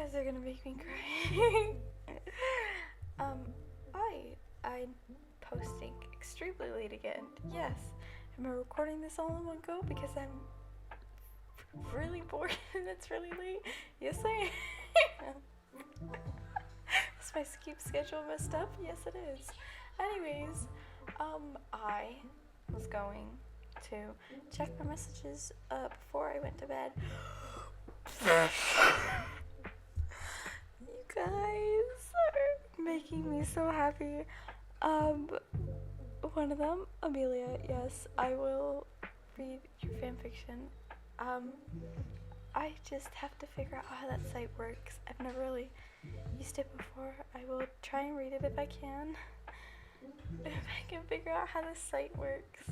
guys are gonna make me cry. I'm posting extremely late again. Yes. Am I recording this all in one go because I'm really bored and it's really late? Yes, I am. Is my sleep schedule messed up? Yes, it is. Anyways, I was going to check my messages before I went to bed. You guys are making me so happy. One of them, Amelia, yes, I will read your fanfiction. I just have to figure out how that site works. I've never really used it before. I will try and read it if I can. If I can figure out how this site works.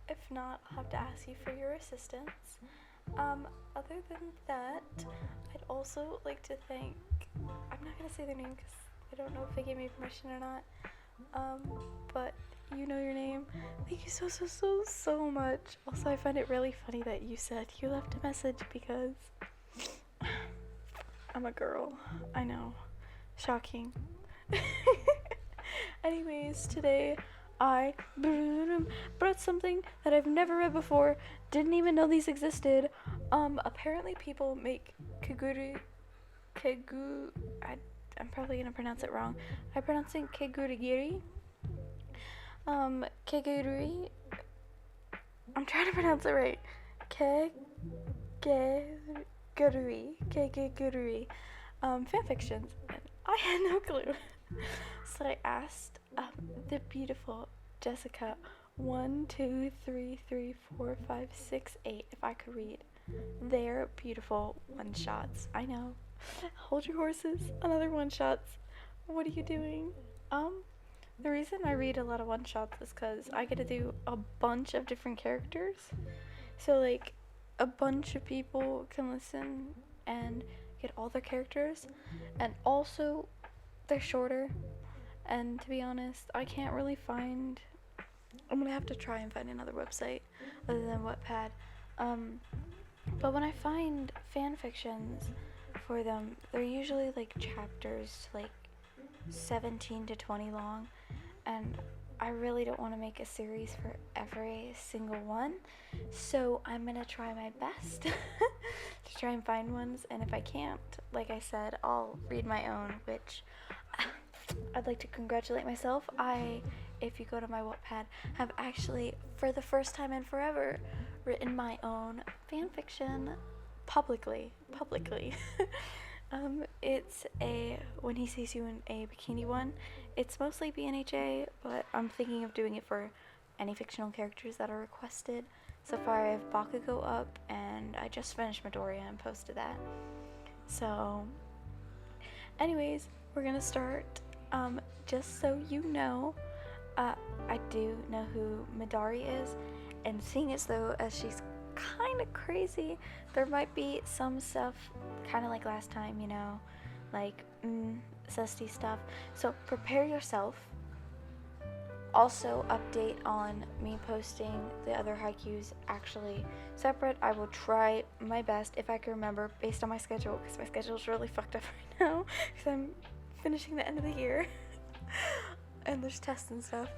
If not, I'll have to ask you for your assistance. Other than that, I'd also like to thank, I'm not gonna say their name because I don't know if they gave me permission or not, but you know your name. Thank you so much. Also, I find it really funny that you said you left a message because I'm a girl. I know. Shocking. Anyways, today I brought something that I've never read before. Didn't even know these existed. Apparently people make I'm probably gonna pronounce it wrong. I'm pronouncing Kakeguri. Kakeguri. I'm trying to pronounce it right. Kakegurui. Fanfictions. And I had no clue. So I asked the beautiful Jessica 1, 2, 3, 3, 4, 5, 6, 8 if I could read their beautiful one-shots. I know. Hold your horses. Another one-shots. What are you doing? The reason I read a lot of one-shots is because I get to do a bunch of different characters. So like a bunch of people can listen and get all their characters, and also they're shorter. And to be honest, I can't really find, I'm gonna have to try and find another website other than Wattpad. But when I find fan fictions for them, they're usually like chapters, like 17 to 20 long, and I really don't want to make a series for every single one, so I'm gonna try my best to try and find ones, and if I can't, like I said, I'll read my own, which I'd like to congratulate myself. If you go to my Wattpad, have actually, for the first time in forever, written my own fanfiction publicly. It's a When He Sees You in a Bikini one. It's mostly BNHA, but I'm thinking of doing it for any fictional characters that are requested. So far I have Bakugo up, and I just finished Midoriya and posted that. So, anyways, we're gonna start. Just so you know, I do know who Midari is, and seeing as though as she's kind of crazy, there might be some stuff kind of like last time, you know, like zesty stuff, so prepare yourself. Also, update on me posting the other haikus actually separate. I will try my best if I can remember based on my schedule, because my schedule is really fucked up right now because I'm finishing the end of the year and there's tests and stuff.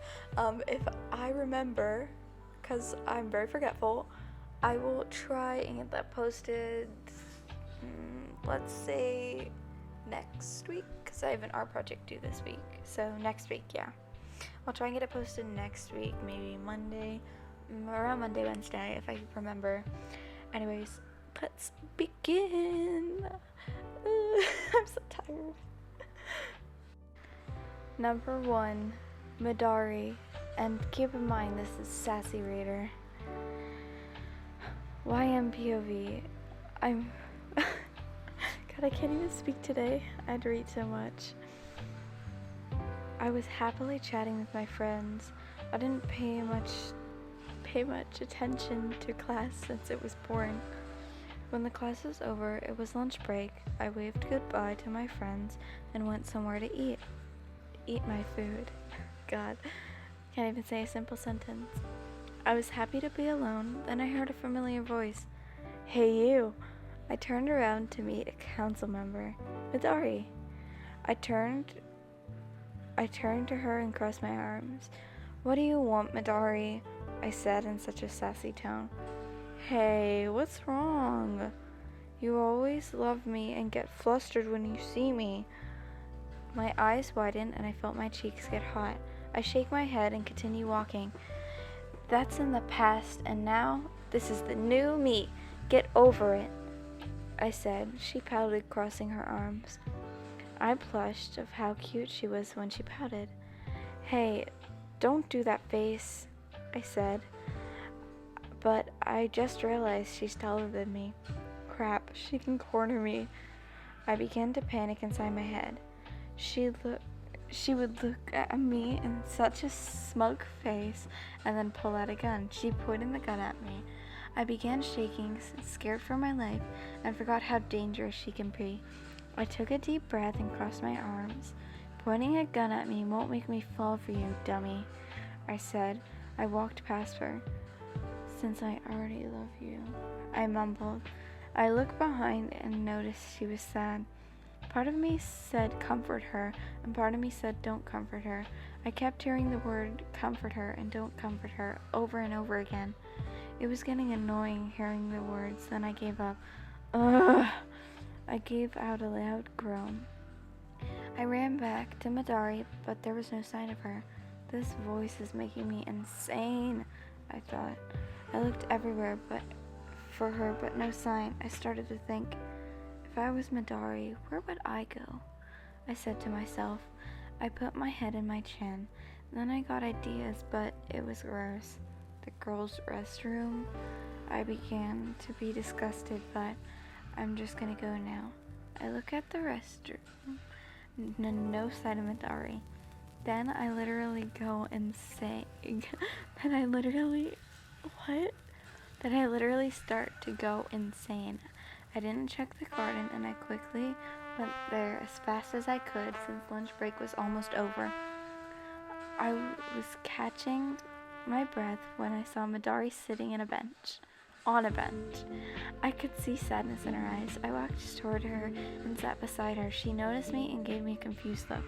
If I remember, because I'm very forgetful, I will try and get that posted, let's say next week, because I have an art project due this week. So next week, yeah. I'll try and get it posted next week, maybe Monday, around Monday, Wednesday, if I remember. Anyways, let's begin. I'm so tired. Number 1, Midari, and keep in mind this is Sassy Raider. YMPOV. God, I can't even speak today. I had to read so much. I was happily chatting with my friends. I didn't pay much attention to class since it was boring. When the class was over, it was lunch break. I waved goodbye to my friends and went somewhere to eat. Eat my food. God, can't even say a simple sentence. I was happy to be alone, then I heard a familiar voice. Hey you. I turned around to meet a council member, Midari. I turned to her and crossed my arms. "What do you want, Midari?" I said in such a sassy tone. "Hey, what's wrong? You always love me and get flustered when you see me." My eyes widened and I felt my cheeks get hot. I shake my head and continue walking. "That's in the past, and now this is the new me. Get over it," I said. She pouted, crossing her arms. I blushed of how cute she was when she pouted. "Hey, don't do that face," I said. But I just realized she's taller than me. Crap, she can corner me. I began to panic inside my head. She would look at me in such a smug face and then pull out a gun. She pointed the gun at me. I began shaking, scared for my life, and forgot how dangerous she can be. I took a deep breath and crossed my arms. "Pointing a gun at me won't make me fall for you, dummy," I said. I walked past her. "Since I already love you," I mumbled. I looked behind and noticed she was sad. Part of me said comfort her, and part of me said don't comfort her. I kept hearing the word comfort her and don't comfort her over and over again. It was getting annoying hearing the words, then I gave up. Ugh! I gave out a loud groan. I ran back to Midari, but there was no sign of her. This voice is making me insane, I thought. I looked everywhere for her, but no sign. I started to think, if I was Midari, where would I go? I said to myself. I put my head in my chin. Then I got ideas, but it was gross. The girls' restroom. I began to be disgusted, but I'm just gonna go now. I look at the restroom. No sign of Midari. Then I literally go insane. Then I literally start to go insane. I didn't check the garden and I quickly went there as fast as I could since lunch break was almost over. I was catching my breath when I saw Midari sitting on a bench. I could see sadness in her eyes. I walked toward her and sat beside her. She noticed me and gave me a confused look.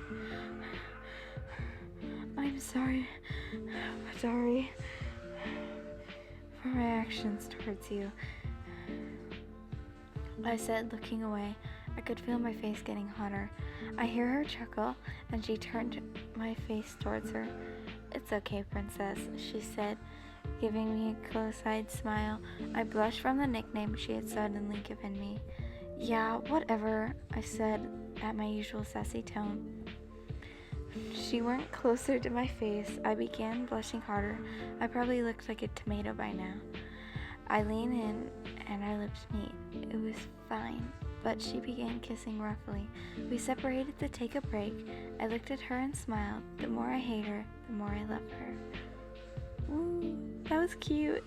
"I'm sorry, Midari, for my actions towards you," I said, looking away. I could feel my face getting hotter. I hear her chuckle, and she turned my face towards her. "It's okay, princess," she said, giving me a close-eyed smile. I blushed from the nickname she had suddenly given me. "Yeah, whatever," I said at my usual sassy tone. She went closer to my face. I began blushing harder. I probably looked like a tomato by now. I leaned in and our lips meet. It was fine, but she began kissing roughly. We separated to take a break. I looked at her and smiled. The more I hate her, the more I love her. Ooh, that was cute.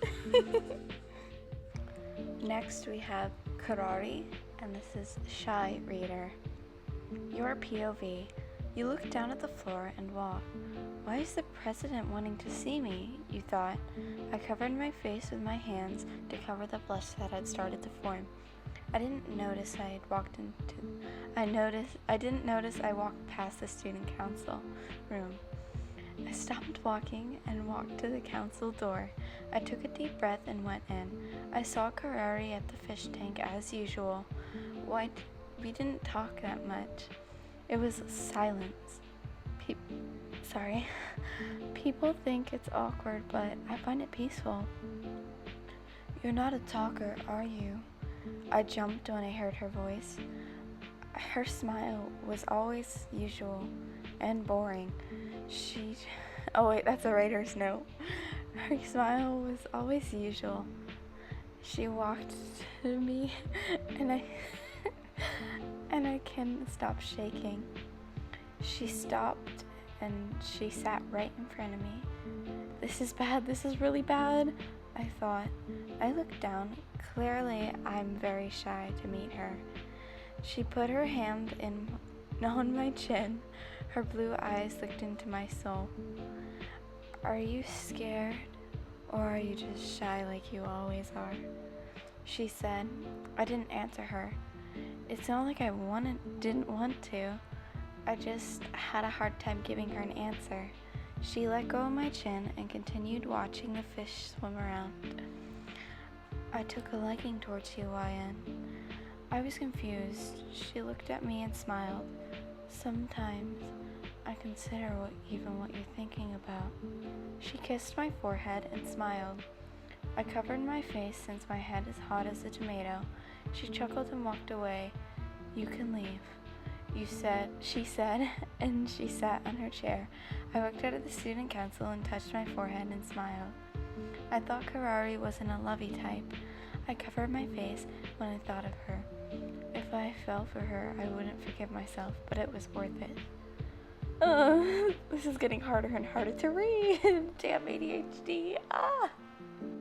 Next we have karari, and this is shy reader. Your POV. You look down at the floor and walk. Why is the president wanting to see me? You thought. I covered my face with my hands to cover the blush that had started to form. I didn't notice I walked past the student council room. I stopped walking and walked to the council door. I took a deep breath and went in. I saw Karari at the fish tank as usual. We didn't talk that much. It was silence. People think it's awkward, but I find it peaceful. You're not a talker, are you? I jumped when I heard her voice. Her smile was always usual and boring. Oh wait, that's a writer's note. Her smile was always usual. She walked to me and I couldn't stop shaking. She stopped and she sat right in front of me. This is bad, this is really bad, I thought. I looked down. Clearly, I'm very shy to meet her. She put her hand on my chin. Her blue eyes looked into my soul. Are you scared? Or are you just shy like you always are? she said. I didn't answer her. It's not like I didn't want to. I just had a hard time giving her an answer. She let go of my chin and continued watching the fish swim around. I took a liking towards you, YN. I was confused. She looked at me and smiled. Sometimes I consider what you're thinking about. She kissed my forehead and smiled. I covered my face since my head is hot as a tomato. She chuckled and walked away. You can leave, she said, and she sat on her chair. I walked out of the student council and touched my forehead and smiled. I thought Karari wasn't a lovey type. I covered my face when I thought of her. If I fell for her, I wouldn't forgive myself, but it was worth it. This is getting harder and harder to read. Damn ADHD.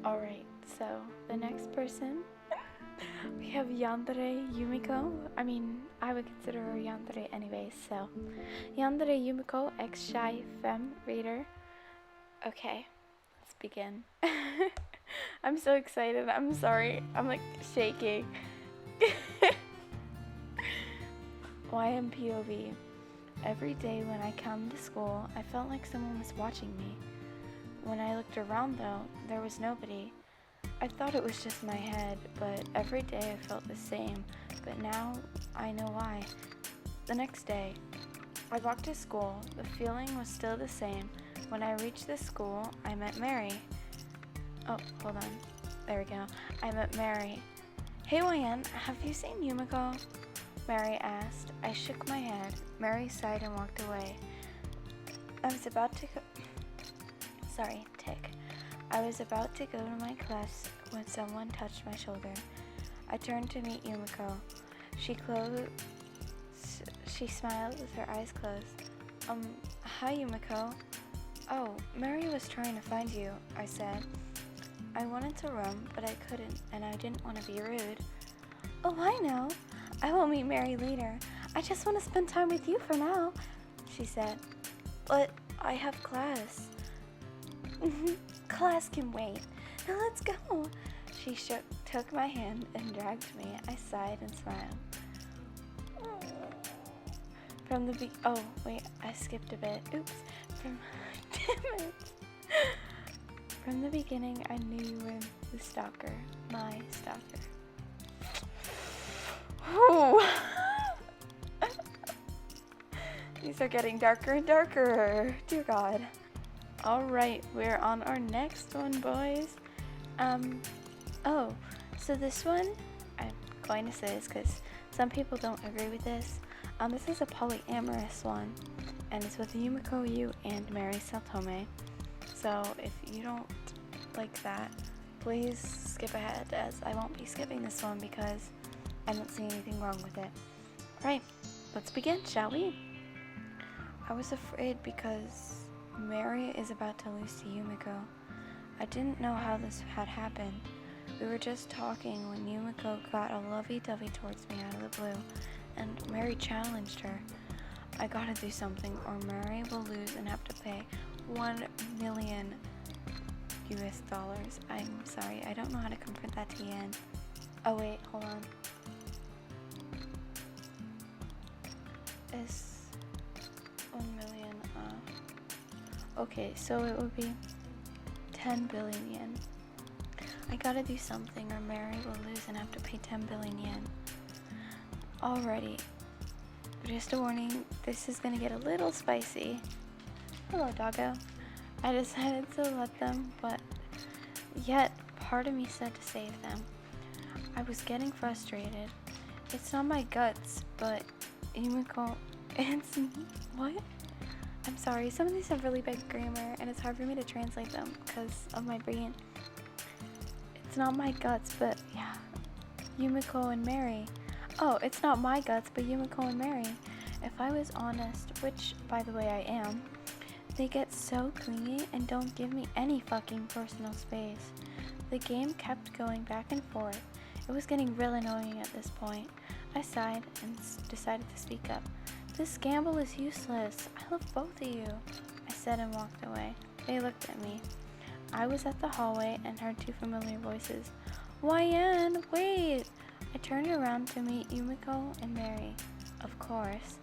Alright, so the next person, we have Yandere Yumiko. I mean, I would consider her Yandere anyways, so. Yandere Yumiko, ex-shy femme reader. Okay, let's begin. I'm so excited. I'm sorry. I'm like shaking. YMPOV. Every day when I come to school, I felt like someone was watching me. When I looked around though, there was nobody. I thought it was just my head, but every day I felt the same, but now I know why. The next day, I walked to school. The feeling was still the same. When I reached the school, I met Mary. Oh, hold on. There we go. I met Mary. Hey YN, have you seen Yumiko? Mary asked. I shook my head. Mary sighed and walked away. I was about to go to my class when someone touched my shoulder. I turned to meet Yumiko. She smiled with her eyes closed. Hi Yumiko. Oh, Mary was trying to find you, I said. I wanted to run, but I couldn't, and I didn't want to be rude. Oh, I know. I will meet Mary later. I just want to spend time with you for now, she said. But I have class. Class can wait. Now let's go. She took my hand and dragged me. I sighed and smiled. Oh, wait, I skipped a bit. Oops. Damn it. From the beginning, I knew you were the stalker. My stalker. Oh. These are getting darker and darker. Dear God. Alright, we're on our next one, boys. So this one, I'm going to say this because some people don't agree with this. This is a polyamorous one, and it's with Yumiko Yu and Mary Saltome. So if you don't like that, please skip ahead, as I won't be skipping this one because I don't see anything wrong with it. Alright, let's begin, shall we? I was afraid because Mary is about to lose to Yumiko. I didn't know how this had happened. We were just talking when Yumiko got a lovey-dovey towards me out of the blue, and Mary challenged her. I gotta do something or Mary will lose and have to pay $1 million US. I'm sorry, I don't know how to convert that to yen. Oh wait, hold on. It's 1 million, okay, so it would be 10 billion yen. I gotta do something or Mary will lose and have to pay 10 billion yen. Alrighty. Just a warning, this is gonna get a little spicy. Hello, doggo. I decided to let them, but yet part of me said to save them. I was getting frustrated. It's not my guts, but Yumiko, it's what? I'm sorry, some of these have really bad grammar and it's hard for me to translate them because of my brain. It's not my guts, but yeah. Yumiko and Mary. Oh, it's not my guts, but Yumiko and Mary. If I was honest, which, by the way, I am, they get so clingy and don't give me any fucking personal space. The game kept going back and forth. It was getting real annoying at this point. I sighed and decided to speak up. This gamble is useless. I love both of you, I said and walked away. They looked at me. I was at the hallway and heard two familiar voices. Wyan, wait! I turned around to meet Yumiko and Mary. Of course.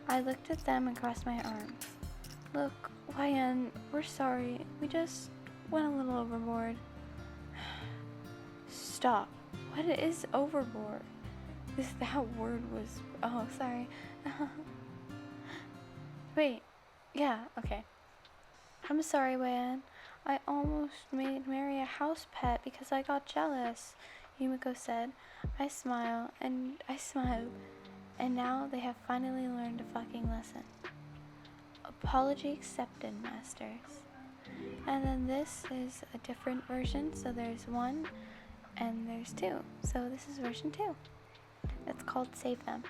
I looked at them and crossed my arms. Look, Wyan, we're sorry. We just went a little overboard. Stop. What is overboard? That word was... Oh, sorry. Wait. Yeah, okay. I'm sorry, Wyan. I almost made Mary a house pet because I got jealous, Yumiko said. I smiled, and now they have finally learned a fucking lesson. Apology accepted, masters. And then this is a different version, so there's 1 and there's 2. So this is version 2. It's called Save Them.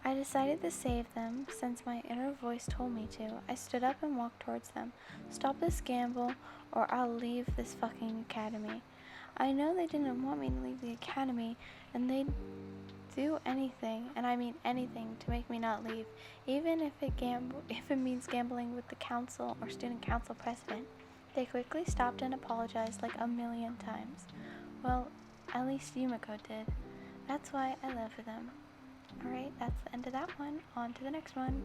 I decided to save them since my inner voice told me to. I stood up and walked towards them. Stop this gamble or I'll leave this fucking academy. I know they didn't want me to leave the academy, and they'd do anything, and I mean anything, to make me not leave, even if it means gambling with the council or student council president. They quickly stopped and apologized like a million times. Well, at least Yumiko did. That's why I love them. Alright, that's the end of that one. On to the next one.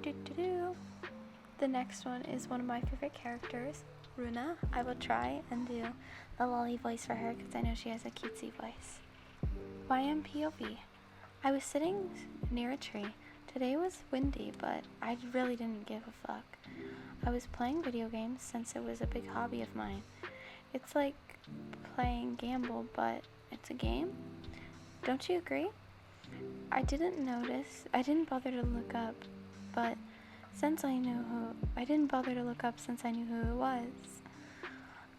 The next one is one of my favorite characters, Runa. I will try and do the lolly voice for her because I know she has a cutesy voice. YMPOV. I was sitting near a tree. Today was windy, but I really didn't give a fuck. I was playing video games since it was a big hobby of mine. It's like playing Gamble, but it's a game. Don't you agree? I didn't bother to look up, but since I knew who it was.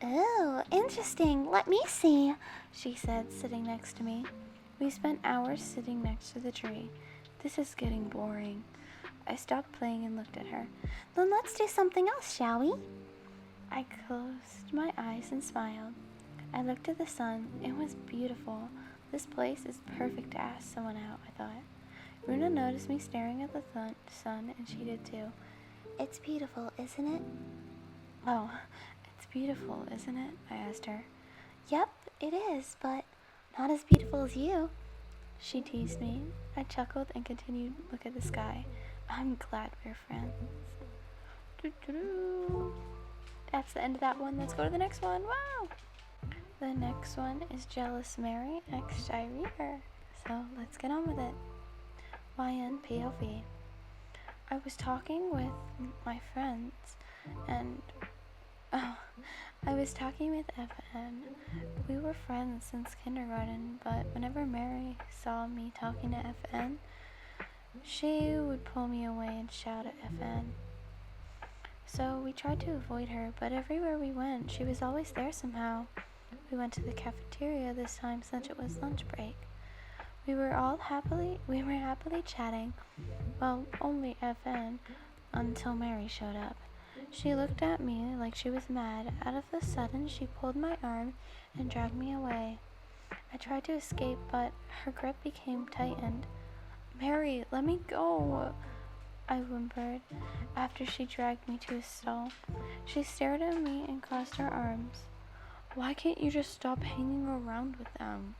Oh, interesting. Let me see. She said, sitting next to me. We spent hours sitting next to the tree. This is getting boring. I stopped playing and looked at her. Then let's do something else, shall we? I closed my eyes and smiled. I looked at the sun. It was beautiful. This place is perfect to ask someone out, I thought. Runa noticed me staring at the sun, and she did too. It's beautiful, isn't it? Oh, it's beautiful, isn't it? I asked her. Yep, it is, but not as beautiful as you. She teased me. I chuckled and continued to look at the sky. I'm glad we're friends. That's the end of that one. Let's go to the next one. Wow! The next one is Jealous Mary X Reader. So let's get on with it. YNPOV. I was talking with my friends and I was talking with FN. We were friends since kindergarten, but whenever Mary saw me talking to FN, she would pull me away and shout at FN. So we tried to avoid her, but everywhere we went, she was always there somehow. We went to the cafeteria this time since it was lunch break. We were happily chatting, well, only FN, until Mary showed up. She looked at me like she was mad. Out of a sudden, she pulled my arm and dragged me away. I tried to escape, but her grip became tightened. Mary, let me go, I whimpered after she dragged me to a stall. She stared at me and crossed her arms. Why can't you just stop hanging around with them?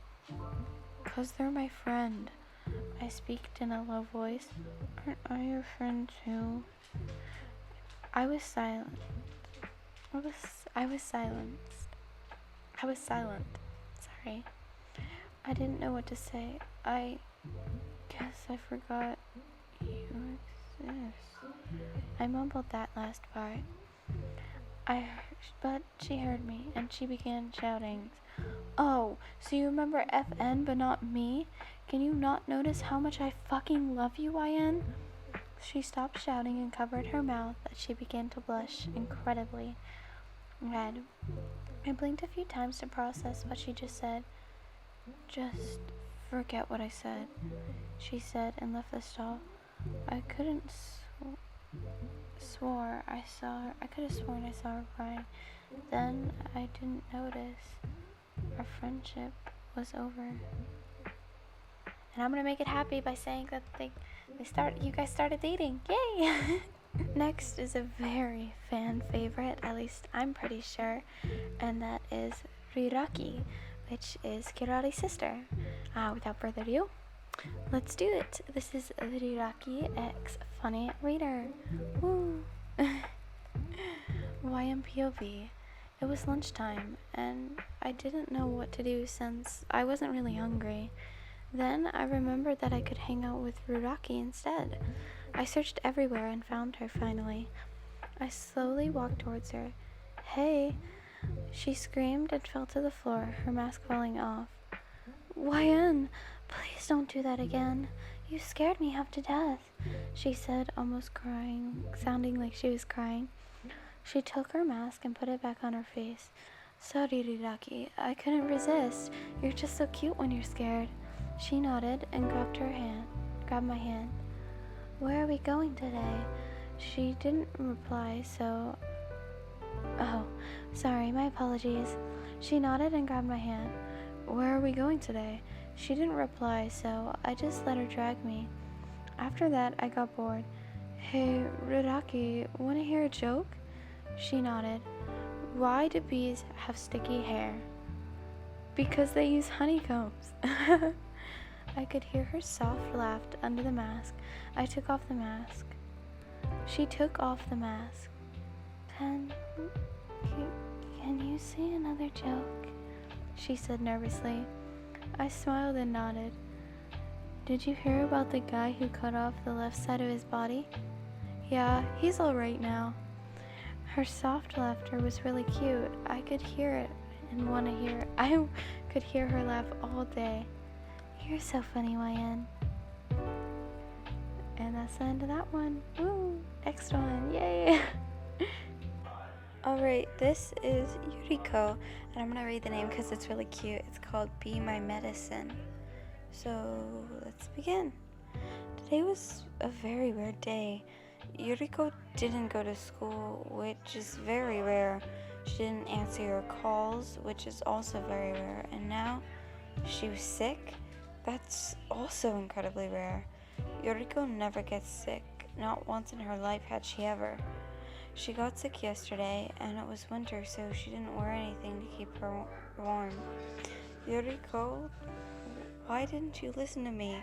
'Cause they're my friend. I squeaked in a low voice. Aren't I your friend too? I was silent. Sorry. I didn't know what to say. I guess I forgot you exist. I mumbled that last part. But she heard me, and she began shouting. Oh, so you remember FN but not me? Can you not notice how much I fucking love you, YN? She stopped shouting and covered her mouth as she began to blush incredibly red. I blinked a few times to process what she just said. Just forget what I said, she said and left the stall. I could have sworn I saw her crying. Then I didn't notice. Our friendship was over. And I'm gonna make it happy by saying that you guys started dating. Yay! Next is a very fan favorite, at least I'm pretty sure, and that is Riraki by which is Karari's sister. Without further ado, let's do it. This is the Riraki X Funny Reader. Woo! YMPOV. It was lunchtime, and I didn't know what to do since I wasn't really hungry. Then I remembered that I could hang out with Ruraki instead. I searched everywhere and found her finally. I slowly walked towards her. Hey! She screamed and fell to the floor, her mask falling off. YN, please don't do that again. You scared me half to death, she said, almost crying, sounding like she was crying. She took her mask and put it back on her face. Sorry, Riraki, I couldn't resist. You're just so cute when you're scared. She nodded and grabbed my hand. Where are we going today? She didn't reply, so... Oh, sorry, my apologies. She nodded and grabbed my hand. Where are we going today? She didn't reply, so I just let her drag me. After that, I got bored. Hey, Riraki, wanna hear a joke? She nodded. Why do bees have sticky hair? Because they use honeycombs. I could hear her soft laugh under the mask. I took off the mask. She took off the mask. Can you say another joke? She said nervously. I smiled and nodded. Did you hear about the guy who cut off the left side of his body? Yeah, he's alright now. Her soft laughter was really cute. I could hear it and want to hear it. I could hear her laugh all day. You're so funny, YN. And that's the end of that one. Woo! Next one. Yay! Alright, this is Yuriko, and I'm gonna read the name because it's really cute. It's called Be My Medicine. So, let's begin. Today was a very weird day. Yuriko didn't go to school, which is very rare. She didn't answer your calls, which is also very rare. And now, she was sick? That's also incredibly rare. Yuriko never gets sick. Not once in her life had she ever. She got sick yesterday, and it was winter, so she didn't wear anything to keep her warm. Yuriko, why didn't you listen to me?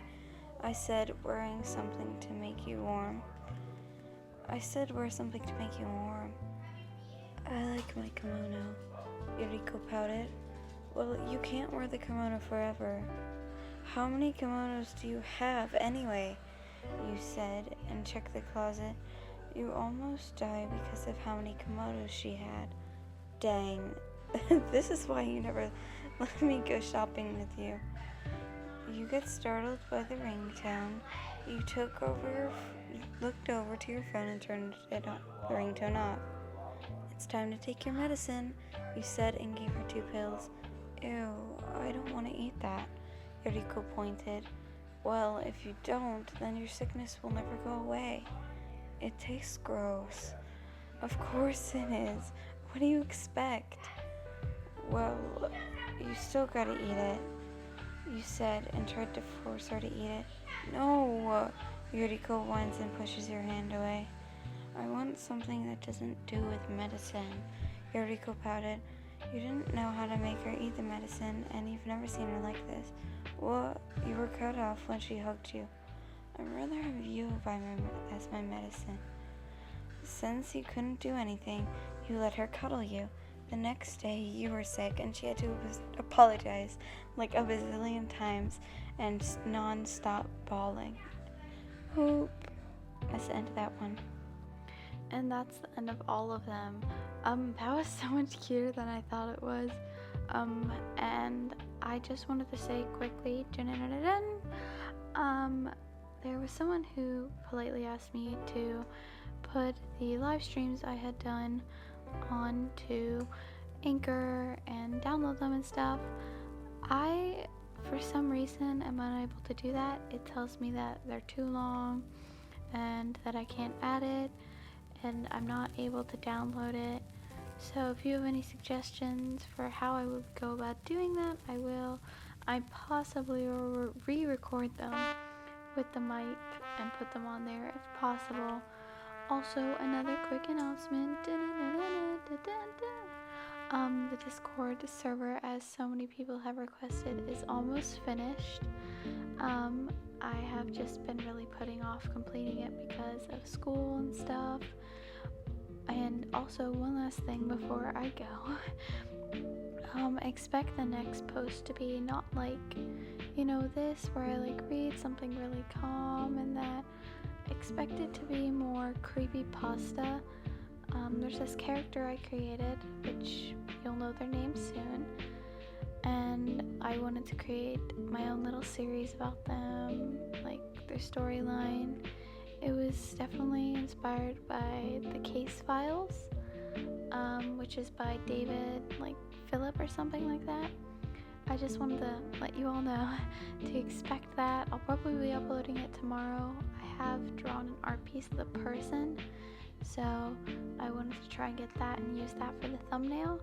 I said, wearing something to make you warm. I said, wear something to make you warm. I like my kimono. Yuriko pouted. Well, you can't wear the kimono forever. How many kimonos do you have, anyway? You said, and checked the closet. You almost died because of how many kimonos she had. Dang. This is why you never let me go shopping with you. You get startled by the ringtone. You looked over to your phone and turned the ringtone off. It's time to take your medicine, you said, and gave her 2 pills. Ew, I don't want to eat that, Yuriko pointed. Well, if you don't, then your sickness will never go away. It tastes gross. Of course it is. What do you expect? Well, you still gotta eat it, you said, and tried to force her to eat it. No, Yuriko whines and pushes your hand away. I want something that doesn't do with medicine, Yuriko pouted. You didn't know how to make her eat the medicine, and you've never seen her like this. Well, you were cut off when she hugged you. I'd rather have you as my medicine. Since you couldn't do anything, you let her cuddle you. The next day, you were sick, and she had to apologize like a bazillion times and non-stop bawling. Hope. That's the end of that one. And that's the end of all of them. That was so much cuter than I thought it was. And I just wanted to say quickly, there was someone who politely asked me to put the live streams I had done onto Anchor and download them and stuff. I, for some reason, am unable to do that. It tells me that they're too long and that I can't add it, and I'm not able to download it. So if you have any suggestions for how I would go about doing that, I will. I possibly will re-record them with the mic and put them on there if possible. Also, another quick announcement. The Discord server, as so many people have requested, is almost finished. I have just been really putting off completing it because of school and stuff. And also, one last thing before I go. Expect the next post to be not like, this, where I like read something really calm and that. Expect it to be more creepy pasta. There's this character I created, which you'll know their name soon, and I wanted to create my own little series about them, like their storyline. It was definitely inspired by the Case Files, which is by David, Phillip or something like that. I just wanted to let you all know to expect that. I'll probably be uploading it tomorrow. I have drawn an art piece of the person, so I wanted to try and get that and use that for the thumbnail.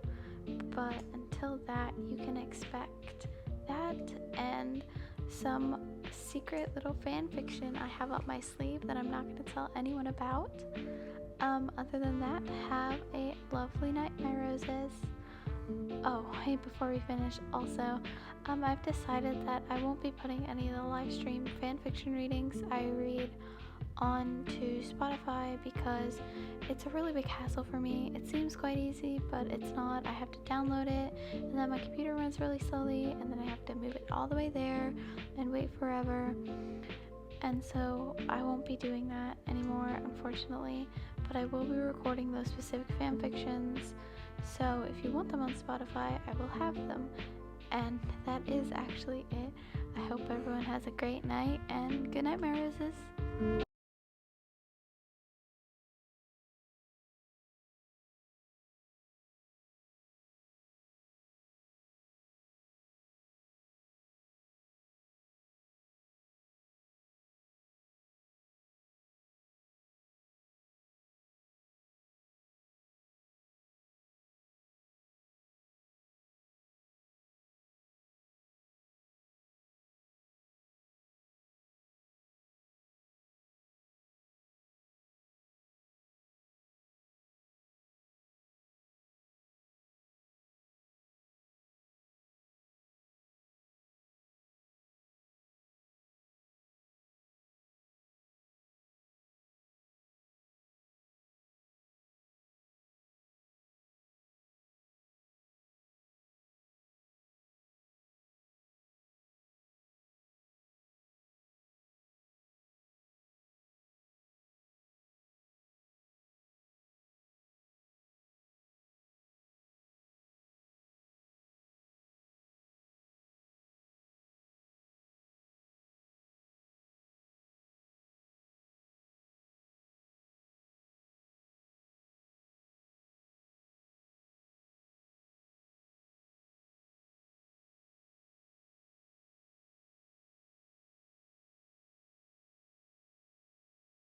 But until that, you can expect that and some secret little fan fiction I have up my sleeve that I'm not going to tell anyone about. Other than that, have a lovely night, my roses. Oh, hey, before we finish, also, I've decided that I won't be putting any of the live stream fanfiction readings I read onto Spotify because it's a really big hassle for me. It seems quite easy, but it's not. I have to download it, and then my computer runs really slowly, and then I have to move it all the way there and wait forever. And so I won't be doing that anymore, unfortunately, but I will be recording those specific fanfictions. So if you want them on Spotify, I will have them. And that is actually it. I hope everyone has a great night, and good night, my roses.